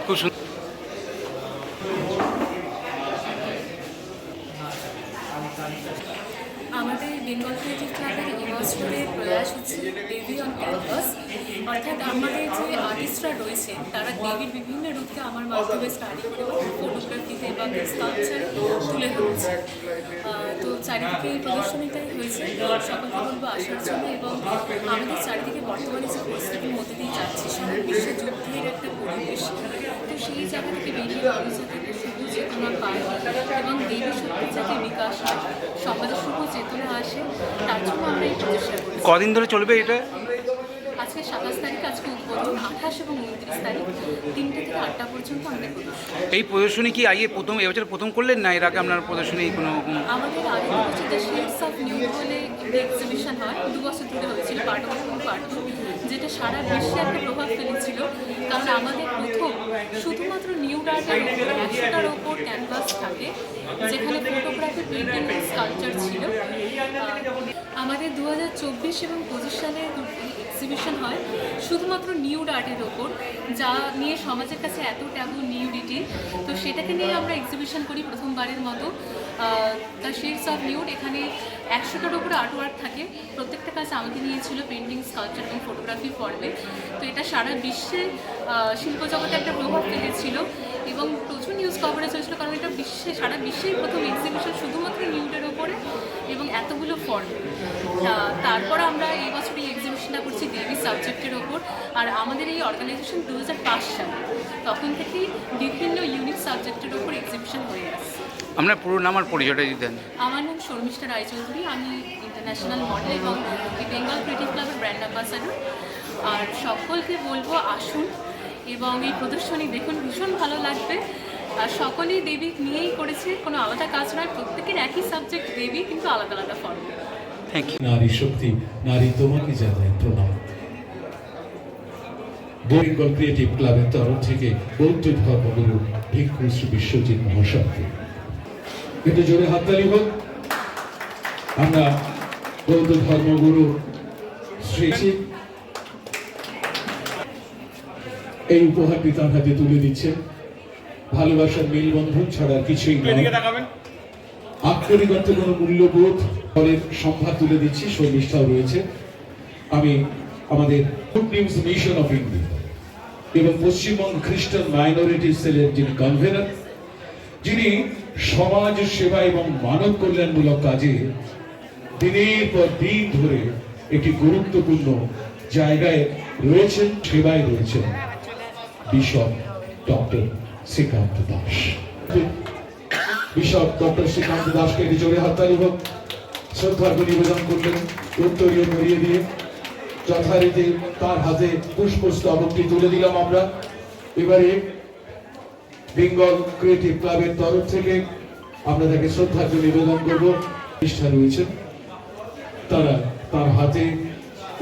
খুব সুন্দর। আমাদের বেঙ্গল ক্রিয়েটিভ ক্লাবের এবছরের প্রয়াস হচ্ছে দেবী অন ক্যানভাস, অর্থাৎ আমাদের যে আর্টিস্টরা রয়েছে তারা দেবীর বিভিন্ন রূপকে আমার মাধ্যমে স্টাডি করে ফটোগ্রাফিতে বা স্কাল্পচারে তুলে ধরেছে। তো চারিদিকে এই প্রদর্শনীটাই হয়েছে, সকলকে বলবো আসার জন্য। এবং আমাদের চারিদিকে বর্তমানে যে পরিস্থিতির মধ্যে দিয়ে যাচ্ছে, সারা বিশ্বে যুদ্ধের একটা পরিবেশ, তো সেই জায়গা থেকে বেরিয়ে মানুষ যাতে শুভ চেতনা পায় এবং দেবী শক্তির যাতে বিকাশ হয়, সমাজে শুভ চেতনা আসে, তার জন্য আমরা এই প্রচেষ্টা করি। কদিন ধরে চলবে এটা? আজকে 27 তারিখ, আজকে উদ্বোধন, 28 এবং 29 তারিখ 3টে থেকে 8টা পর্যন্ত আমাদের প্রদর্শনী। এই প্রদর্শনী কি এবছর প্রথম করলেন না এর আগে আপনার প্রদর্শনী কোনো? আমাদের আগে হচ্ছে দ্য শেডস অফ নিউ বলে এক্সিবিশন হয়, 2 বছর ধরে হয়েছিল, পার্ট 1 এবং পার্ট 2, যেটা সারা বিশ্বে একটা প্রভাব ফেলেছিল। কারণ আমাদের প্রথম শুধুমাত্র নিউ আর্টের উপরে 100টার ওপর ক্যানভাস থাকে, যেখানে ফটোগ্রাফি, পেইন্টিং, স্কাল্পচার ছিল। আমাদের 2024 এবং 25 সালে এক্সিবিশন হয় শুধুমাত্র নিউড আর্টের ওপর, যা নিয়ে সমাজের কাছে এত ট্যাবু নিউডিটি, তো সেটাকে নিয়ে আমরা এক্সিবিশন করি প্রথমবারের মতো। দ্য শেডস অফ নিউড, এখানে 100টার ওপরে আর্টওয়ার্ক থাকে, প্রত্যেকটা কাজ আমাকে নিয়েছিল পেন্টিং, স্কাল্পচার এবং ফটোগ্রাফি ফর্মে। তো এটা সারা বিশ্বে শিল্পজগতে একটা প্রভাব ফেলেছিল এবং প্রচুর নিউজ কভারেজ হয়েছিল, কারণ এটা সারা বিশ্বেই প্রথম এক্সিবিশন শুধুমাত্র নিউডের ওপরে এবং এতগুলো ফর্মে। তারপর আমরা এই বছর এই এক্সিবিশনটা করছি দেবী সাবজেক্টের ওপর। আর আমাদের এই অর্গানাইজেশন 2005 সালে, তখন থেকেই বিভিন্ন ইউনিক সাবজেক্টের ওপর এক্সিবিশন হয়ে আসছে। আপনার পুরো নাম আর পরিচয়টা দিতেন? আমার নাম শর্মিষ্ঠা রায়চৌধুরী, আমি ইন্টারন্যাশনাল মডেল এবং বেঙ্গল ক্রিয়েটিভ ক্লাবের ব্র্যান্ড অ্যাম্বাসাডর। আর সকলকে বলবো আসুন এবং এই প্রদর্শনী দেখুন, ভীষণ ভালো লাগবে। আর সকলেই দেবী নিয়েই করেছে, কোনো আলাদা কাজ নয়, প্রত্যেকের একই সাবজেক্ট দেবী, কিন্তু আলাদা আলাদা ফর্ম। Thank you. নারী শক্তি, নারী তোমাকে জানাই প্রণাম। বেঙ্গল ক্রিয়েটিভ ক্লাবের তরফ থেকে বৌদ্ধ ধর্মগুরু ভিক্ষু শ্রী বিশ্বজিৎ মহাশয়কে একটু জোরে হাততালি হোক। আমরা বৌদ্ধ ধর্মগুরু শ্রী এই উপহারটি তার হাতে তুলে দিচ্ছেন। ভালোবাসার মেলবন্ধন ছাড়া কিছুই নয়, আক্ষরিক অর্থে কোনো মূল্যবোধ ফলের সম্ভার তুলে দিচ্ছি, শর্মিষ্ঠাও রয়েছে। আমি আমাদের good news mission of India এবং পশ্চিমবঙ্গ খ্রিস্টান মাইনরিটি সেলের যিনি কনভেনার, যিনি সমাজ সেবা এবং মানব কল্যাণমূলক কাজে দিনের পর দিন ধরে একটি গুরুত্বপূর্ণ জায়গায় রয়েছেন, সেবায় রয়েছেন, bishop doctor Srikanta Das. Bishop doctor Srikanta দাসকে একটি জোরে হাততালি হোক। শ্রদ্ধার্ঘ্য নিবেদন করলেন উত্তরীয় ধরিয়ে দিয়ে, যথারীতি তার হাতে পুষ্পস্তবকটি তুলে দিলাম আমরা। এবারে বেঙ্গল ক্রিয়েটিভ ক্লাবের তরফ থেকে আমরা তাকে শ্রদ্ধার্ঘ্য নিবেদন করবো। প্রতিষ্ঠা রয়েছেন, তারা তার হাতে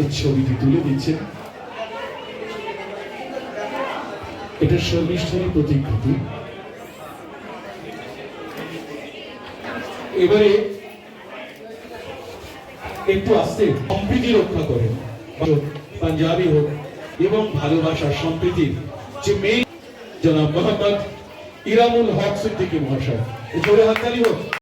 এই ছবিটি তুলে দিচ্ছেন। এটা শর্মিষ্ঠারই প্রতিকৃতি। এবারে একটু আস্তে সম্প্রীতি রক্ষা করেন, পাঞ্জাবি হোক এবং ভালোবাসার সম্প্রীতির যে মেয়ে জনাব মোহাম্মদ ইরামুল হক সিদ্দিকী মহাশয়, জোরে হাততালি হোক।